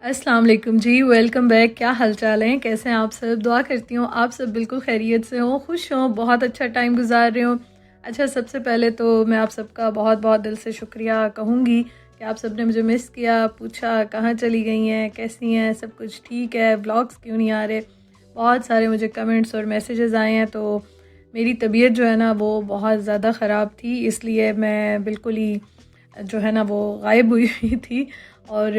अस्सलाम वालेकुम जी, welcome back. क्या हालचाल हैं, कैसे हैं आप सब? दुआ करती हूँ आप सब बिल्कुल खैरियत से हों, खुश हों, बहुत अच्छा टाइम गुजार रहे हों। अच्छा, सबसे पहले तो मैं आप सबका बहुत बहुत दिल से शुक्रिया कहूँगी कि आप सब ने मुझे मिस किया, पूछा कहाँ चली गई हैं, कैसी हैं, सब कुछ ठीक है, व्लॉग्स क्यों नहीं आ रहे। बहुत सारे मुझे कमेंट्स और मैसेजेस आए हैं। तो मेरी तबीयत जो है ना वो बहुत ज़्यादा ख़राब थी, इसलिए मैं बिल्कुल ही जो है ना वो गायब हुई हुई थी। और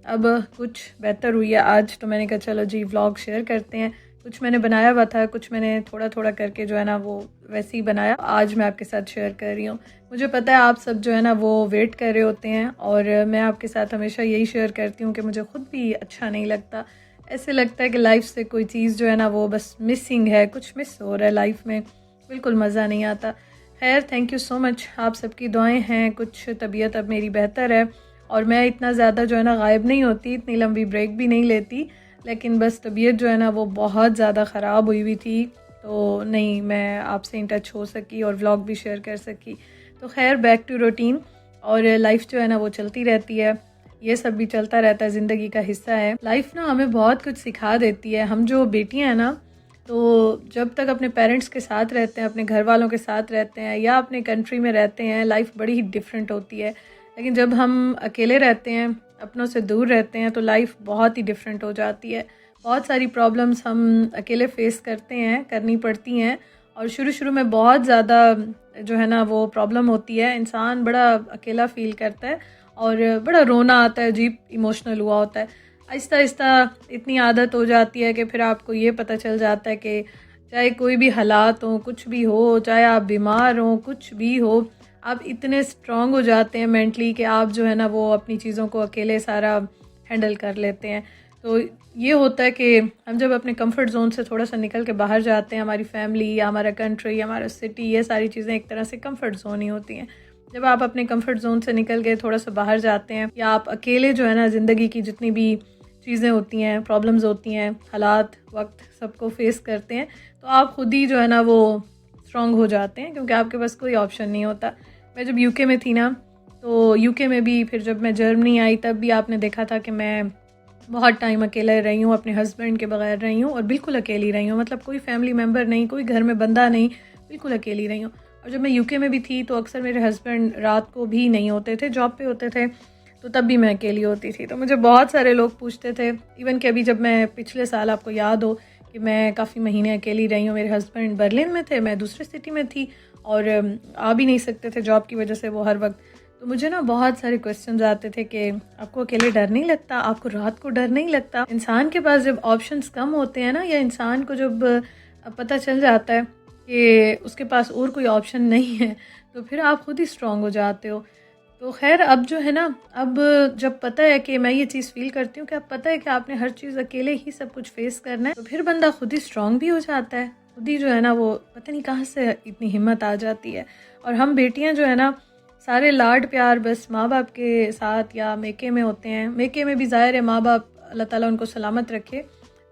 अब कुछ बेहतर हुई है आज, तो मैंने कहा चलो जी व्लॉग शेयर करते हैं। कुछ मैंने बनाया हुआ था, कुछ मैंने थोड़ा थोड़ा करके जो है ना वो वैसे ही बनाया, आज मैं आपके साथ शेयर कर रही हूँ। मुझे पता है आप सब जो है ना वो वेट कर रहे होते हैं, और मैं आपके साथ हमेशा यही शेयर करती हूँ कि मुझे ख़ुद भी अच्छा नहीं लगता। ऐसे लगता है कि लाइफ से कोई चीज़ जो है ना वो बस मिसिंग है, कुछ मिस हो रहा है लाइफ में, बिल्कुल मज़ा नहीं आता। खैर, थैंक यू सो मच, आप सबकी दुआएं हैं, कुछ तबीयत अब मेरी बेहतर है और मैं इतना ज़्यादा जो है ना गायब नहीं होती, इतनी लंबी ब्रेक भी नहीं लेती। लेकिन बस तबीयत जो है ना वो बहुत ज़्यादा ख़राब हुई हुई थी, तो नहीं मैं आपसे इन टच हो सकी और व्लॉग भी शेयर कर सकी। तो खैर, बैक टू रूटीन। और लाइफ जो है ना वो चलती रहती है, ये सब भी चलता रहता है, ज़िंदगी का हिस्सा है। लाइफ ना हमें बहुत कुछ सिखा देती है। हम जो बेटियाँ हैं ना, तो जब तक अपने पेरेंट्स के साथ रहते हैं, अपने घर वालों के साथ रहते हैं या अपने कंट्री में रहते हैं, लाइफ बड़ी ही डिफरेंट होती है। लेकिन जब हम अकेले रहते हैं, अपनों से दूर रहते हैं, तो लाइफ बहुत ही डिफरेंट हो जाती है। बहुत सारी प्रॉब्लम्स हम अकेले फेस करते हैं, करनी पड़ती हैं। और शुरू शुरू में बहुत ज़्यादा जो है ना वो प्रॉब्लम होती है, इंसान बड़ा अकेला फ़ील करता है और बड़ा रोना आता है, अजीब इमोशनल हुआ होता है। आहिस्ता आहिस्ता इतनी आदत हो जाती है कि फिर आपको ये पता चल जाता है कि चाहे कोई भी हालात हो, कुछ भी हो, चाहे आप बीमार हो, कुछ भी हो, आप इतने स्ट्रॉन्ग हो जाते हैं मेंटली कि आप जो है ना वो अपनी चीज़ों को अकेले सारा हैंडल कर लेते हैं। तो ये होता है कि हम जब अपने कंफर्ट जोन से थोड़ा सा निकल के बाहर जाते हैं, हमारी फैमिली या हमारा कंट्री, हमारा सिटी, ये सारी चीज़ें एक तरह से कंफर्ट जोन ही होती हैं। जब आप अपने कंफर्ट जोन से निकल के थोड़ा सा बाहर जाते हैं, या आप अकेले जो है ना ज़िंदगी की जितनी भी चीज़ें होती हैं, प्रॉब्लम्स होती हैं, हालात, वक्त, सबको फेस करते हैं, तो आप खुद ही जो है ना वो स्ट्रॉन्ग हो जाते हैं, क्योंकि आपके पास कोई ऑप्शन नहीं होता। मैं जब यूके में थी ना, तो यूके में भी, फिर जब मैं जर्मनी आई तब भी आपने देखा था कि मैं बहुत टाइम अकेले रही हूँ, अपने हस्बैंड के बगैर रही हूँ, और बिल्कुल अकेली रही हूँ। मतलब कोई फैमिली मेम्बर नहीं, कोई घर में बंदा नहीं, बिल्कुल अकेली रही हूँ। और जब मैं यूके में भी थी तो अक्सर मेरे हस्बैंड रात को भी नहीं होते थे, जॉब पे होते थे, तो तब भी मैं अकेली होती थी। तो मुझे बहुत सारे लोग पूछते थे, इवन कि अभी जब मैं पिछले साल, आपको याद हो कि मैं काफ़ी महीने अकेली रही हूँ, मेरे हस्बैंड बर्लिन में थे, मैं दूसरी सिटी में थी, और आ भी नहीं सकते थे जॉब की वजह से वो हर वक्त। तो मुझे ना बहुत सारे क्वेश्चंस आते थे कि आपको अकेले डर नहीं लगता, आपको रात को डर नहीं लगता। इंसान के पास जब ऑप्शंस कम होते हैं ना, या इंसान को जब पता चल जाता है कि उसके पास और कोई ऑप्शन नहीं है, तो फिर आप खुद ही स्ट्रांग हो जाते हो। तो खैर, अब जो है ना, अब जब पता है कि मैं ये चीज़ फ़ील करती हूँ कि अब पता है कि आपने हर चीज़ अकेले ही सब कुछ फेस करना है, तो फिर बंदा खुद ही स्ट्रांग भी हो जाता है। खुद ही जो है ना वो पता नहीं कहाँ से इतनी हिम्मत आ जाती है। और हम बेटियाँ जो है ना, सारे लाड प्यार बस माँ बाप के साथ या मेके में होते हैं। मेके में भी ज़ाहिर है माँ बाप, अल्लाह ताला उनको सलामत रखे,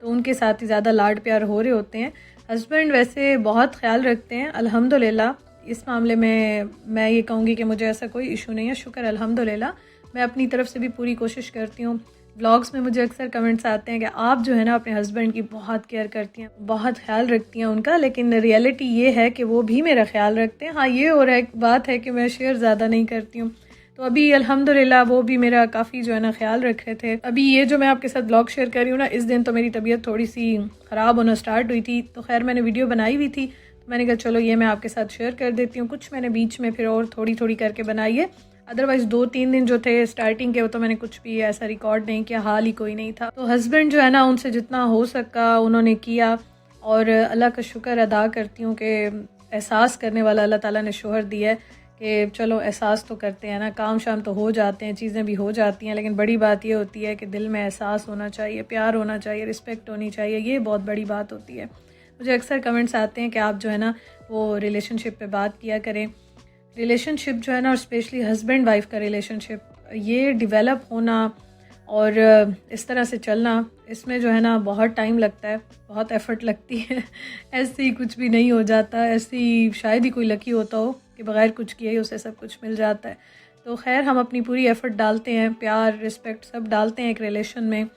तो उनके साथ ही ज़्यादा लाड प्यार हो रहे होते हैं। हस्बैंड वैसे बहुत ख्याल रखते हैं अल्हम्दुलिल्लाह, इस मामले में मैं ये कहूँगी कि मुझे ऐसा कोई इशू नहीं है, शुक्र अल्हम्दुलिल्लाह। मैं अपनी तरफ से भी पूरी कोशिश करती हूँ। व्लॉग्स में मुझे अक्सर कमेंट्स आते हैं कि आप जो है ना अपने हस्बैंड की बहुत केयर करती हैं, बहुत ख्याल रखती हैं उनका, लेकिन रियलिटी ये है कि वो भी मेरा ख्याल रखते हैं। हाँ, ये और एक बात है कि मैं शेयर ज़्यादा नहीं करती हूँ, तो अभी अल्हम्दुलिल्लाह वो भी मेरा काफ़ी जो है ना ख्याल रख रहे थे। अभी ये जो मैं आपके साथ ब्लॉग शेयर कर रही हूँ ना, इस दिन तो मेरी तबीयत थोड़ी सी ख़राब होना स्टार्ट हुई थी, तो खैर मैंने वीडियो बनाई हुई थी, तो मैंने कहा चलो ये मैं आपके साथ शेयर कर देती हूँ। कुछ मैंने बीच में फिर और थोड़ी थोड़ी करके बनाई है, अदरवाइज़ 2-3 दिन जो थे स्टार्टिंग के, वो तो मैंने कुछ भी ऐसा रिकॉर्ड नहीं किया, हाल ही कोई नहीं था। तो हस्बैंड जो है ना, उनसे जितना हो सका उन्होंने किया, और अल्लाह का शुक्र अदा करती हूँ कि एहसास करने वाला अल्लाह ताला ने शोहर दिया है कि चलो एहसास तो करते हैं ना, काम शाम तो हो जाते हैं, चीज़ें भी हो जाती हैं, लेकिन बड़ी बात ये होती है कि दिल में एहसास होना चाहिए, प्यार होना चाहिए, रिस्पेक्ट होनी चाहिए, ये बहुत बड़ी बात होती है। मुझे अक्सर कमेंट्स आते हैं कि आप जो है ना वो रिलेशनशिप पे बात किया करें। रिलेशनशिप जो है ना, और स्पेशली हस्बैंड वाइफ का रिलेशनशिप, ये डेवलप होना और इस तरह से चलना, इसमें जो है ना बहुत टाइम लगता है, बहुत एफ़र्ट लगती है। ऐसे ही कुछ भी नहीं हो जाता, ऐसे ही शायद ही कोई लकी होता हो कि बग़ैर कुछ किए ही उसे सब कुछ मिल जाता है। तो खैर हम अपनी पूरी एफ़र्ट डालते हैं, प्यार रिस्पेक्ट सब डालते हैं एक रिलेशन में,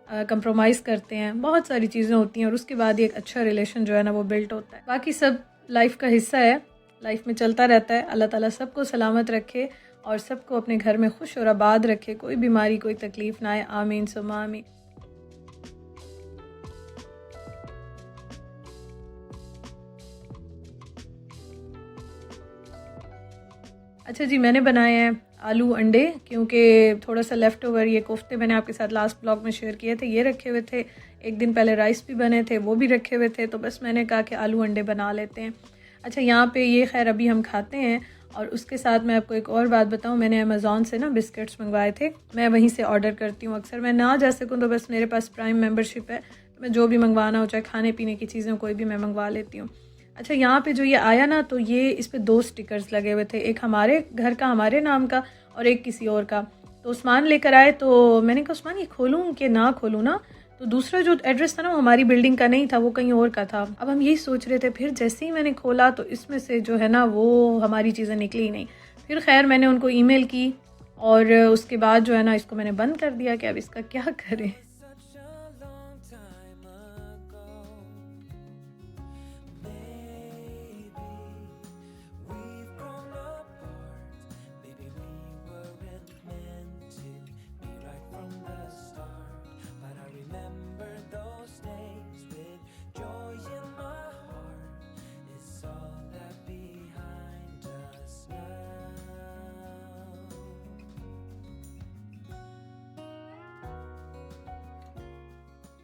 कंप्रोमाइज़ करते हैं, बहुत सारी चीज़ें होती हैं और उसके बाद ही एक अच्छा रिलेशन जो है ना वो बिल्ट होता है। बाकी सब लाइफ का हिस्सा है, लाइफ में चलता रहता है। अल्लाह ताला सबको सलामत रखे और सबको अपने घर में खुश और आबाद रखे, कोई बीमारी कोई तकलीफ़ ना आए, आमीन सुम्मा आमीन। अच्छा जी, मैंने बनाए हैं आलू अंडे, क्योंकि थोड़ा सा लेफ़्ट ओवर ये कोफ्ते मैंने आपके साथ लास्ट ब्लॉग में शेयर किए थे, ये रखे हुए थे। एक दिन पहले राइस भी बने थे, वो भी रखे हुए थे, तो बस मैंने कहा कि आलू अंडे बना लेते हैं। अच्छा, यहाँ पे ये खैर अभी हम खाते हैं। और उसके साथ मैं आपको एक और बात बताऊँ, मैंने अमेज़ॉन से ना बिस्किट्स मंगवाए थे, मैं वहीं से ऑर्डर करती हूँ अक्सर। मैं ना जा सकूँ तो बस मेरे पास प्राइम मेंबरशिप है, तो मैं जो भी मंगवाना हो, चाहे खाने पीने की चीज़ें कोई भी मैं मंगवा लेती हूँ। अच्छा, यहाँ पे जो ये आया ना, तो ये इस पे 2 स्टिकर्स लगे हुए थे, एक हमारे घर का हमारे नाम का और एक किसी और का। तो उस्मान लेकर आए, तो मैंने कहा उस्मान ये खोलूँ कि ना खोलूँ ना, तो दूसरा जो एड्रेस था ना वो हमारी बिल्डिंग का नहीं था, वो कहीं और का था। अब हम यही सोच रहे थे, फिर जैसे ही मैंने खोला तो इसमें से जो है ना वो हमारी चीज़ें निकली ही नहीं। फिर खैर मैंने उनको ईमेल की और उसके बाद जो है ना इसको मैंने बंद कर दिया कि अब इसका क्या करें।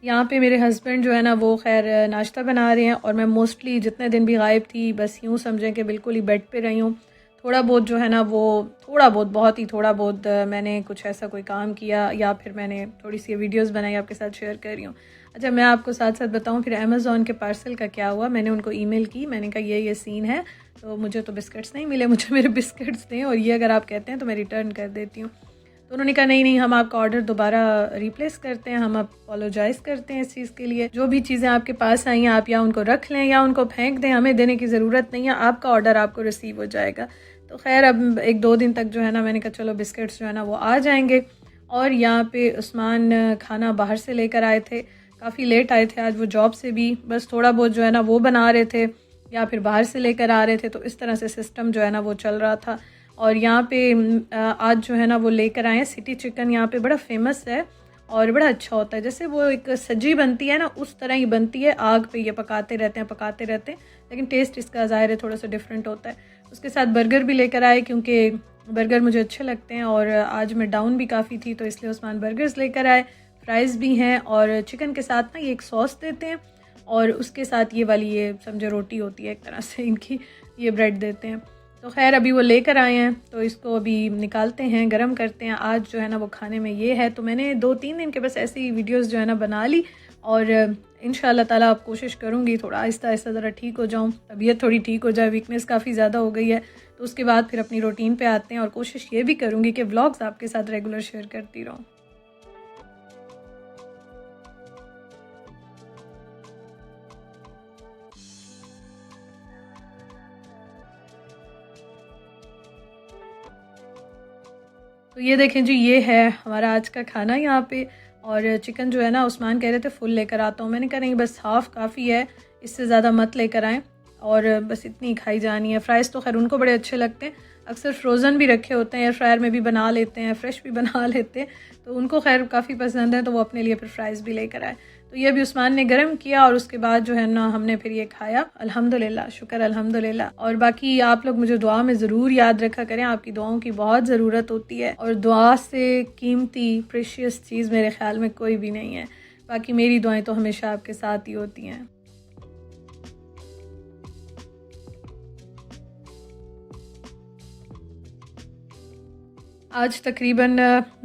यहाँ पे मेरे हस्बैंड जो है ना वो खैर नाश्ता बना रहे हैं और मैं मोस्टली जितने दिन भी गायब थी बस यूँ समझें कि बिल्कुल ही बेड पे रही हूँ। थोड़ा बहुत जो है ना वो थोड़ा बहुत, बहुत ही थोड़ा बहुत मैंने कुछ ऐसा कोई काम किया या फिर मैंने थोड़ी सी वीडियोस बनाई, आपके साथ शेयर कर रही हूँ। अच्छा, मैं आपको साथ साथ बताऊँ फिर अमेज़ॉन के पार्सल का क्या हुआ। मैंने उनको ईमेल की, मैंने कहा ये सीन है, तो मुझे तो बिस्किट्स नहीं मिले, मुझे मेरे बिस्किट्स दें और ये अगर आप कहते हैं तो मैं रिटर्न कर देती हूँ। तो उन्होंने कहा नहीं नहीं, हम आपका ऑर्डर दोबारा रिप्लेस करते हैं, हम अपोलोजाइज़ करते हैं इस चीज़ के लिए। जो भी चीज़ें आपके पास आई हैं आप या उनको रख लें या उनको फेंक दें, हमें देने की ज़रूरत नहीं है, आपका ऑर्डर आपको रिसीव हो जाएगा। तो खैर अब 1-2 दिन तक जो है ना मैंने कहा चलो बिस्किट्स जो है ना वो आ जाएंगे। और यहाँ पे उस्मान खाना बाहर से लेकर आए थे, काफ़ी लेट आए थे आज वो जॉब से भी, बस थोड़ा बहुत जो है ना वो बना रहे थे या फिर बाहर से लेकर आ रहे थे, तो इस तरह से सिस्टम जो है ना वो चल रहा था। और यहाँ पे आज जो है ना वो लेकर आए हैं सिटी चिकन, यहाँ पे बड़ा फेमस है और बड़ा अच्छा होता है। जैसे वो एक सब्जी बनती है ना उस तरह ही बनती है, आग पे ये पकाते रहते हैं, लेकिन टेस्ट इसका ज़ाहिर है थोड़ा सा डिफरेंट होता है। उसके साथ बर्गर भी लेकर आए, क्योंकि बर्गर मुझे अच्छे लगते हैं और आज मैं डाउन भी काफ़ी थी, तो इसलिए उस्मान बर्गर्स लेकर आए। फ्राइज़ भी हैं और चिकन के साथ ना ये एक सॉस देते हैं और उसके साथ ये वाली ये समझे रोटी होती है एक तरह से इनकी, ये ब्रेड देते हैं। तो खैर अभी वो लेकर आए हैं, तो इसको अभी निकालते हैं, गरम करते हैं। आज जो है ना वो खाने में ये है। तो मैंने 2-3 दिन के बस ऐसी ही वीडियोस जो है ना बना ली और इंशाल्लाह ताला अब कोशिश करूँगी थोड़ा आहिस्ता आहिस्ता ज़रा ठीक हो जाऊँ, तबीयत थोड़ी ठीक हो जाए, वीकनेस काफ़ी ज़्यादा हो गई है। तो उसके बाद फिर अपनी रूटीन पे आते हैं और कोशिश ये भी करूँगी कि व्लॉग्स आपके साथ रेगुलर शेयर करती रहूँ। तो ये देखें जी, ये है हमारा आज का खाना यहाँ पे। और चिकन जो है ना उस्मान कह रहे थे फुल लेकर आता हूँ, मैंने कहा नहीं बस हाफ़ काफ़ी है, इससे ज़्यादा मत लेकर आएँ और बस इतनी खाई जानी है। फ्राइज़ तो खैर उनको बड़े अच्छे लगते हैं, अक्सर फ्रोज़न भी रखे होते हैं, एयर फ्रायर में भी बना लेते हैं, फ्रेश भी बना लेते हैं, तो उनको खैर काफ़ी पसंद है, तो वो अपने लिए फिर फ्राइज़ भी लेकर आए। तो ये भी उस्मान ने गर्म किया और उसके बाद जो है ना हमने फिर ये खाया। अल्हम्दुलिल्लाह, शुक्र अल्हम्दुलिल्लाह। और बाकी आप लोग मुझे दुआ में ज़रूर याद रखा करें, आपकी दुआओं की बहुत ज़रूरत होती है और दुआ से कीमती प्रेशियस चीज़ मेरे ख़्याल में कोई भी नहीं है। बाकी मेरी दुआएं तो हमेशा आपके साथ ही होती हैं। आज तकरीबन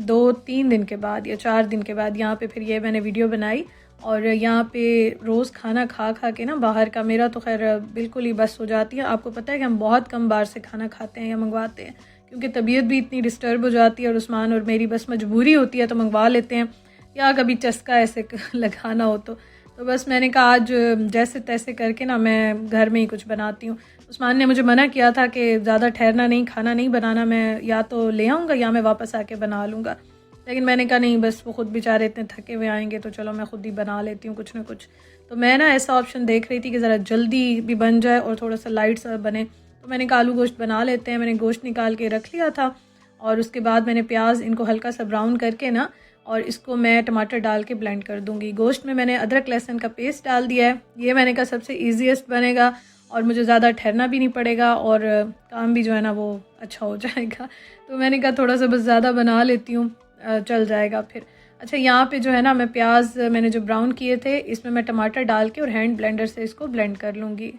2-3 दिन के बाद या 4 दिन के बाद यहाँ पे फिर ये मैंने वीडियो बनाई और यहाँ पे रोज़ खाना खा खा के ना बाहर का मेरा तो खैर बिल्कुल ही बस हो जाती है। आपको पता है कि हम बहुत कम बाहर से खाना खाते हैं या मंगवाते हैं, क्योंकि तबीयत भी इतनी डिस्टर्ब हो जाती है और उस्मान और मेरी बस मजबूरी होती है तो मंगवा लेते हैं, या कभी चस्का ऐसे लगाना हो तो तो बस मैंने कहा आज जैसे तैसे करके ना मैं घर में ही कुछ बनाती हूँ। उस्मान ने मुझे मना किया था कि ज़्यादा ठहरना नहीं, खाना नहीं बनाना, मैं या तो ले आऊँगा या मैं वापस आके बना लूँगा। लेकिन मैंने कहा नहीं, बस वो ख़ुद बेचारे इतने थके हुए आएँगे तो चलो मैं ख़ुद ही बना लेती हूँ कुछ ना कुछ। तो मैं ना ऐसा ऑप्शन देख रही थी कि ज़रा जल्दी भी बन जाए और थोड़ा सा लाइट सा बने। तो मैंने कहा आलू गोश्त बना लेते हैं। मैंने गोश्त निकाल के रख लिया था और उसके बाद मैंने प्याज इनको हल्का सा ब्राउन करके ना, और इसको मैं टमाटर डाल के ब्लेंड कर दूँगी। गोश्त में मैंने अदरक लहसुन का पेस्ट डाल दिया है। ये मैंने कहा सबसे ईजीएस्ट बनेगा और मुझे ज़्यादा ठहरना भी नहीं पड़ेगा और काम भी जो है ना वो अच्छा हो जाएगा। तो मैंने कहा थोड़ा सा बस ज़्यादा बना लेती हूँ, चल जाएगा फिर। अच्छा, यहाँ पे जो है ना मैं प्याज मैंने जो ब्राउन किए थे इसमें मैं टमाटर डाल के और हैंड ब्लेंडर से इसको ब्लेंड कर लूँगी।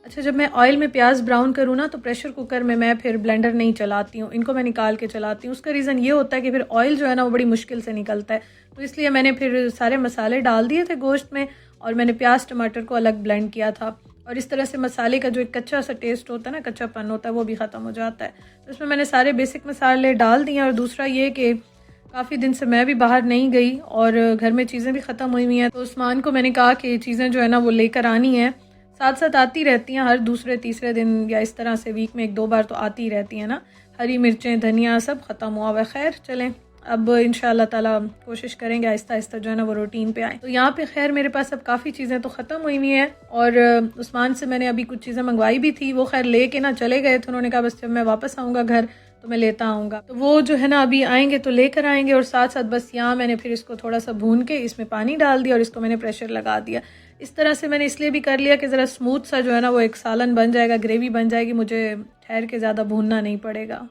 अच्छा, जब मैं ऑयल में प्याज ब्राउन करूँ ना तो प्रेशर कुकर में मैं फिर ब्लेंडर नहीं चलाती हूँ, इनको मैं निकाल के चलाती हूँ। उसका रीज़न ये होता है कि फिर ऑयल जो है ना वो बड़ी मुश्किल से निकलता है। तो इसलिए मैंने फिर सारे मसाले डाल दिए थे गोश्त में और मैंने प्याज टमाटर को अलग ब्लेंड किया था। और इस तरह से मसाले का जो एक कच्चा सा टेस्ट होता है ना, कच्चापन होता है, वो भी ख़त्म हो जाता है। तो इसमें मैंने सारे बेसिक मसाले डाल दिए। और दूसरा ये कि काफ़ी दिन से मैं भी बाहर नहीं गई और घर में चीज़ें भी ख़त्म हुई हुई हैं। तो उस्मान को मैंने कहा कि चीज़ें जो है ना वो लेकर आनी है, साथ साथ आती रहती हैं हर दूसरे तीसरे दिन या इस तरह से वीक में 1-2 बार तो आती रहती हैं ना। हरी मिर्चें, धनिया सब ख़त्म हुआ हुआ है। खैर चलें, अब इंशाल्लाह ताला कोशिश करेंगे आहिस्ता आहिस्ता जो है ना वो रूटीन पे आए। तो यहाँ पे खैर मेरे पास अब काफ़ी चीज़ें तो ख़त्म हुई हुई हैं और उस्मान से मैंने अभी कुछ चीज़ें मंगवाई भी थी। वो खैर ले के ना चले गए थे, उन्होंने कहा बस जब मैं वापस आऊँगा घर तो मैं लेता आऊँगा। तो वो जो है ना अभी आएंगे तो लेकर आएंगे। और साथ साथ बस यहाँ मैंने फिर इसको थोड़ा सा भून के इसमें पानी डाल दिया और इसको मैंने प्रेशर लगा दिया। इस तरह से मैंने इसलिए भी कर लिया कि ज़रा स्मूथ सा जो है ना वो एक सालन बन जाएगा, ग्रेवी बन जाएगी, मुझे ठहर के ज़्यादा भूनना नहीं पड़ेगा।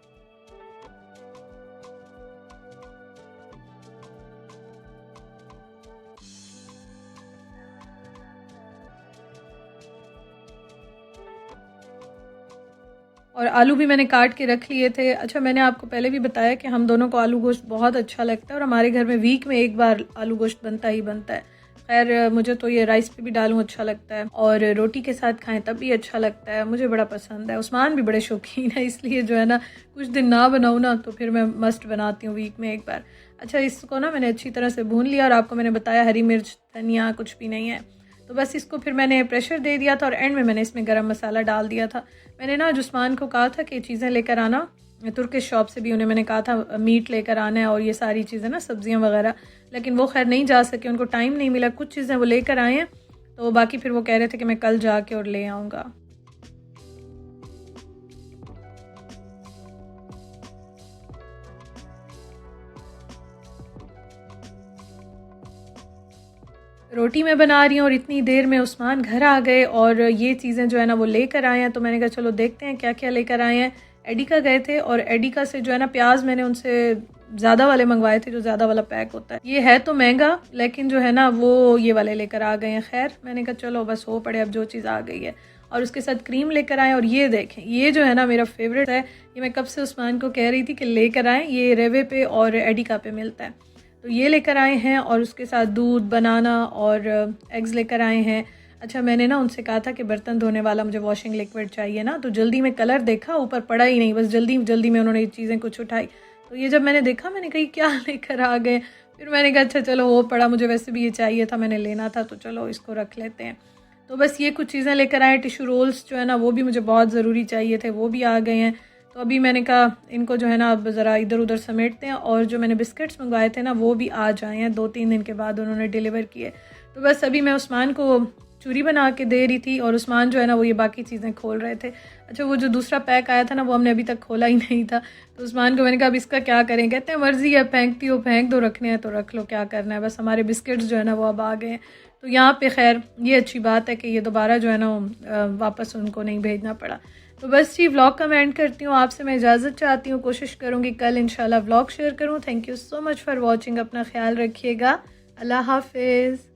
और आलू भी मैंने काट के रख लिए थे। अच्छा, मैंने आपको पहले भी बताया कि हम दोनों को आलू गोश्त बहुत अच्छा लगता है और हमारे घर में वीक में 1 बार आलू गोश्त बनता ही बनता है। खैर मुझे तो ये राइस पे भी डालूँ अच्छा लगता है और रोटी के साथ खाएं तब भी अच्छा लगता है, मुझे बड़ा पसंद है। उस्मान भी बड़े शौकीन है, इसलिए जो है ना कुछ दिन ना बनाऊँ ना तो फिर मैं मस्ट बनाती हूँ वीक में 1 बार। अच्छा, इसको ना मैंने अच्छी तरह से भून लिया और आपको मैंने बताया हरी मिर्च, धनिया कुछ भी नहीं है। तो बस इसको फिर मैंने प्रेशर दे दिया था और एंड में मैंने इसमें गरम मसाला डाल दिया था। मैंने ना उस्मान को कहा था कि चीज़ें लेकर आना, तुर्किश शॉप से भी उन्हें मैंने कहा था मीट लेकर आना है और ये सारी चीज़ें ना सब्जियां वगैरह, लेकिन वो खैर नहीं जा सके, उनको टाइम नहीं मिला। कुछ चीज़ें वो लेकर आए हैं तो बाकी फिर वो कह रहे थे कि मैं कल जाके और ले आऊँगा। रोटी मैं बना रही हूँ और इतनी देर में उस्मान घर आ गए और ये चीज़ें जो है ना वो लेकर आए हैं। तो मैंने कहा चलो देखते हैं क्या क्या लेकर आए हैं। एडिका गए थे और एडिका से जो है ना प्याज मैंने उनसे ज़्यादा वाले मंगवाए थे, जो ज़्यादा वाला पैक होता है। ये है तो महंगा लेकिन जो है ना वो ये वाले लेकर आ गए हैं। खैर मैंने कहा चलो बस हो पड़े, अब जो चीज़ आ गई है। और उसके साथ क्रीम लेकर आए और ये देखें, ये जो है ना मेरा फेवरेट है। ये मैं कब से उस्मान को कह रही थी कि लेकर आएँ, ये रेवे पे और एडिका पे मिलता है। तो ये लेकर आए हैं और उसके साथ दूध, बनाना और एग्स लेकर आए हैं। अच्छा, मैंने ना उनसे कहा था कि बर्तन धोने वाला मुझे वॉशिंग लिक्विड चाहिए ना, तो जल्दी में कलर देखा ऊपर पड़ा ही नहीं, बस जल्दी जल्दी में उन्होंने ये चीज़ें कुछ उठाई। तो ये जब मैंने देखा मैंने कही क्या लेकर आ गए। फिर मैंने कहा अच्छा चलो वो पड़ा, मुझे वैसे भी ये चाहिए था, मैंने लेना था तो चलो इसको रख लेते हैं। तो बस ये कुछ चीज़ें लेकर आए। टिश्यू रोल्स जो है ना वो भी मुझे बहुत ज़रूरी चाहिए थे, वो भी आ गए हैं। तो अभी मैंने कहा इनको जो है ना अब ज़रा इधर उधर समेटते हैं। और जो मैंने बिस्किट्स मंगवाए थे ना वो भी आ जाए हैं, 2-3 दिन के बाद उन्होंने डिलीवर किए। तो बस अभी मैं उस्मान को चूरी बना के दे रही थी और उस्मान जो है ना वो ये बाकी चीज़ें खोल रहे थे। अच्छा, वो जो दूसरा पैक आया था ना वो हमने अभी तक खोला ही नहीं था। तो उस्मान को मैंने कहा अब इसका क्या करें, कहते हैं मर्ज़ी है, फेंकती हो फेंक दो, रखने हैं तो रख लो, क्या करना है। बस हमारे बिस्किट्स जो है ना वो अब आ गए हैं। तो यहाँ पे खैर ये अच्छी बात है कि ये दोबारा जो है ना वापस उनको नहीं भेजना पड़ा। तो बस जी, व्लॉग का मैं एंड करती हूँ, आपसे मैं इजाज़त चाहती हूँ। कोशिश करूँगी कल इंशाल्लाह व्लॉग शेयर करूँ। Thank you so much for watching, अपना ख्याल रखिएगा। अल्लाह हाफिज़।